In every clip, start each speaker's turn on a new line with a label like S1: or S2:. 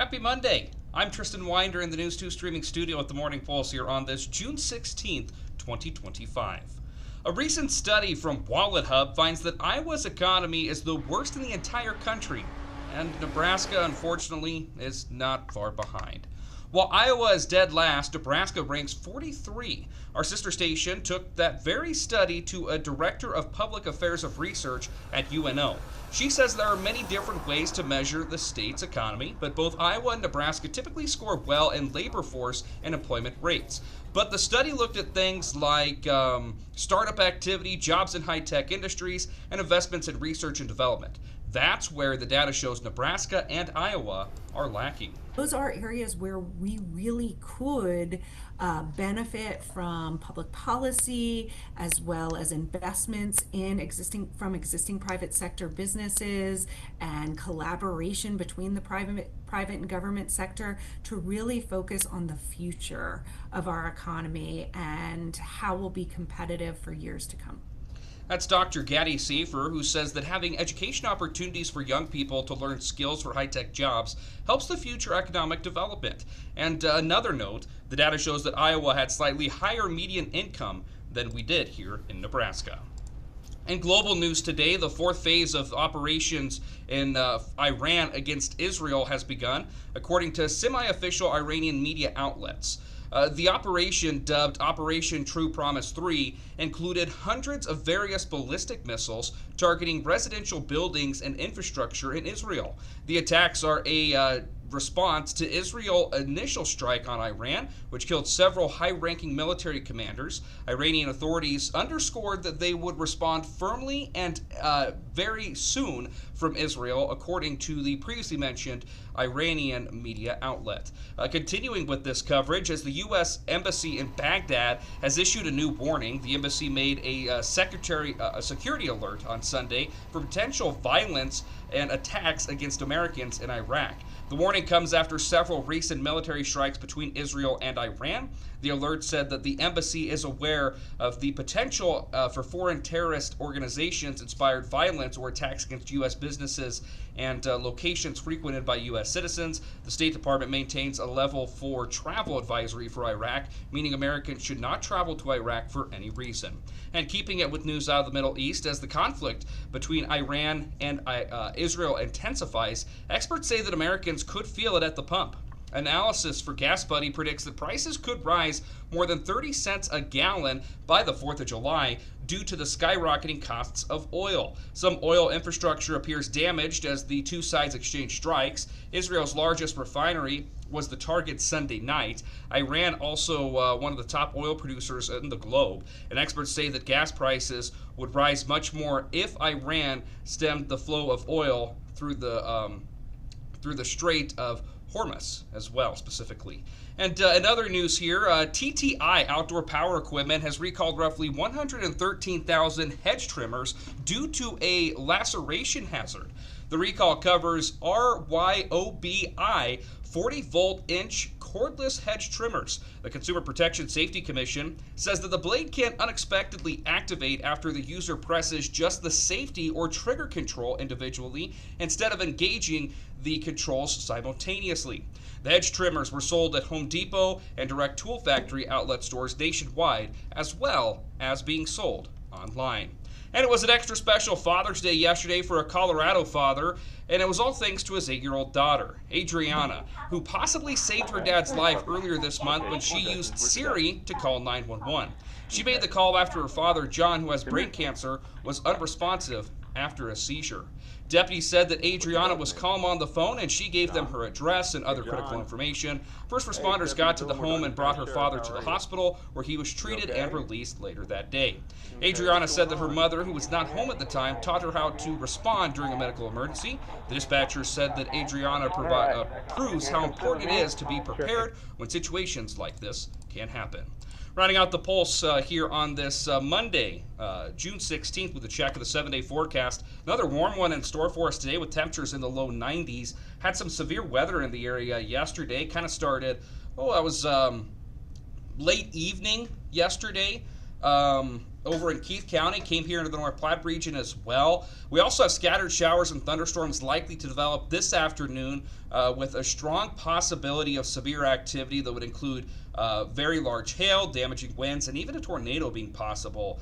S1: Happy Monday. I'm Tristan Winder in the News 2 streaming studio at the Morning Pulse here on this June 16th, 2025. A recent study from WalletHub finds that Iowa's economy is the worst in the entire country, and Nebraska, unfortunately, is not far behind. While Iowa is dead last, Nebraska ranks 43. Our sister station took that very study to a director of public affairs of research at UNO. She says there are many different ways to measure the state's economy, but both Iowa and Nebraska typically score well in labor force and employment rates. But the study looked at things like startup activity, jobs in high-tech industries, and investments in research and development. That's where the data shows Nebraska and Iowa are lacking.
S2: Those are areas where we really could benefit from public policy as well as investments in existing private sector businesses and collaboration between the private and government sector to really focus on the future of our economy and how we'll be competitive for years to come.
S1: That's Dr. Gaddy Safer, who says that having education opportunities for young people to learn skills for high-tech jobs helps the future economic development. And another note, the data shows that Iowa had slightly higher median income than we did here in Nebraska. In global news today, the fourth phase of operations in Iran against Israel has begun, according to semi-official Iranian media outlets. The operation, dubbed Operation True Promise 3, included hundreds of various ballistic missiles targeting residential buildings and infrastructure in Israel. The attacks are a response to Israel's initial strike on Iran, which killed several high-ranking military commanders. Iranian authorities underscored that they would respond firmly and very soon from Israel, according to the previously mentioned Iranian media outlet. Continuing with this coverage, as the U.S. Embassy in Baghdad has issued a new warning, the embassy made a security alert on Sunday for potential violence and attacks against Americans in Iraq. The warning comes after several recent military strikes between Israel and Iran. The alert said that the embassy is aware of the potential for foreign terrorist organizations-inspired violence or attacks against U.S. businesses and locations frequented by U.S. citizens. The State Department maintains a level 4 travel advisory for Iraq, meaning Americans should not travel to Iraq for any reason. And keeping it with news out of the Middle East, as the conflict between Iran and Israel intensifies, experts say that Americans could feel it at the pump. Analysis for Gas Buddy predicts that prices could rise more than 30 cents a gallon by the 4th of July due to the skyrocketing costs of oil. Some oil infrastructure appears damaged as the two sides exchange strikes. Israel's largest refinery was the target Sunday night. Iran also one of the top oil producers in the globe. And experts say that gas prices would rise much more if Iran stemmed the flow of oil through the Strait of Hormuz as well, specifically. And in other news here, TTI Outdoor Power Equipment has recalled roughly 113,000 hedge trimmers due to a laceration hazard. The recall covers RYOBI 40-volt inch cordless hedge trimmers. The Consumer Protection Safety Commission says that the blade can unexpectedly activate after the user presses just the safety or trigger control individually instead of engaging the controls simultaneously. The hedge trimmers were sold at Home Depot and Direct Tool Factory outlet stores nationwide, as well as being sold online. And it was an extra special Father's Day yesterday for a Colorado father, and it was all thanks to his 8-year-old daughter, Adriana, who possibly saved her dad's life earlier this month when she used Siri to call 911. She made the call after her father, John, who has brain cancer, was unresponsive after a seizure. Deputies said that Adriana was calm on the phone and she gave them her address and other critical information. First responders got to the home and brought her father to the hospital, where he was treated and released later that day. Adriana said that her mother, who was not home at the time, taught her how to respond during a medical emergency. The dispatcher said that Adriana proves how important it is to be prepared when situations like this can happen. Rounding out the pulse here on this Monday, June 16th, with a check of the 7-day forecast. Another warm one in store for us today with temperatures in the low 90s. Had some severe weather in the area yesterday. Kind of started, that was late evening yesterday. over in Keith County, came here into the North Platte region as well. We also have scattered showers and thunderstorms likely to develop this afternoon with a strong possibility of severe activity that would include very large hail, damaging winds, and even a tornado being possible.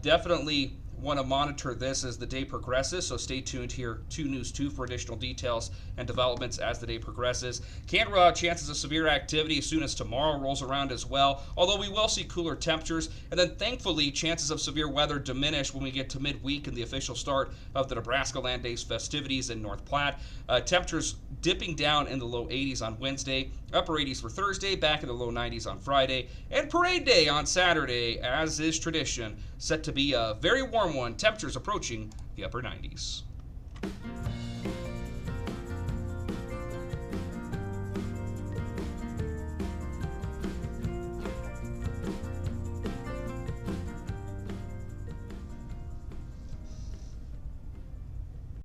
S1: Definitely want to monitor this as the day progresses, so stay tuned here to News 2 for additional details and developments as the day progresses. Can't rule out chances of severe activity as soon as tomorrow rolls around as well, although we will see cooler temperatures, and then thankfully chances of severe weather diminish when we get to midweek and the official start of the Nebraska Land Days festivities in North Platte. Temperatures dipping down in the low 80s on Wednesday, upper 80s for Thursday, back in the low 90s on Friday, and Parade Day on Saturday, as is tradition, set to be a very warm one, temperatures approaching the upper 90s.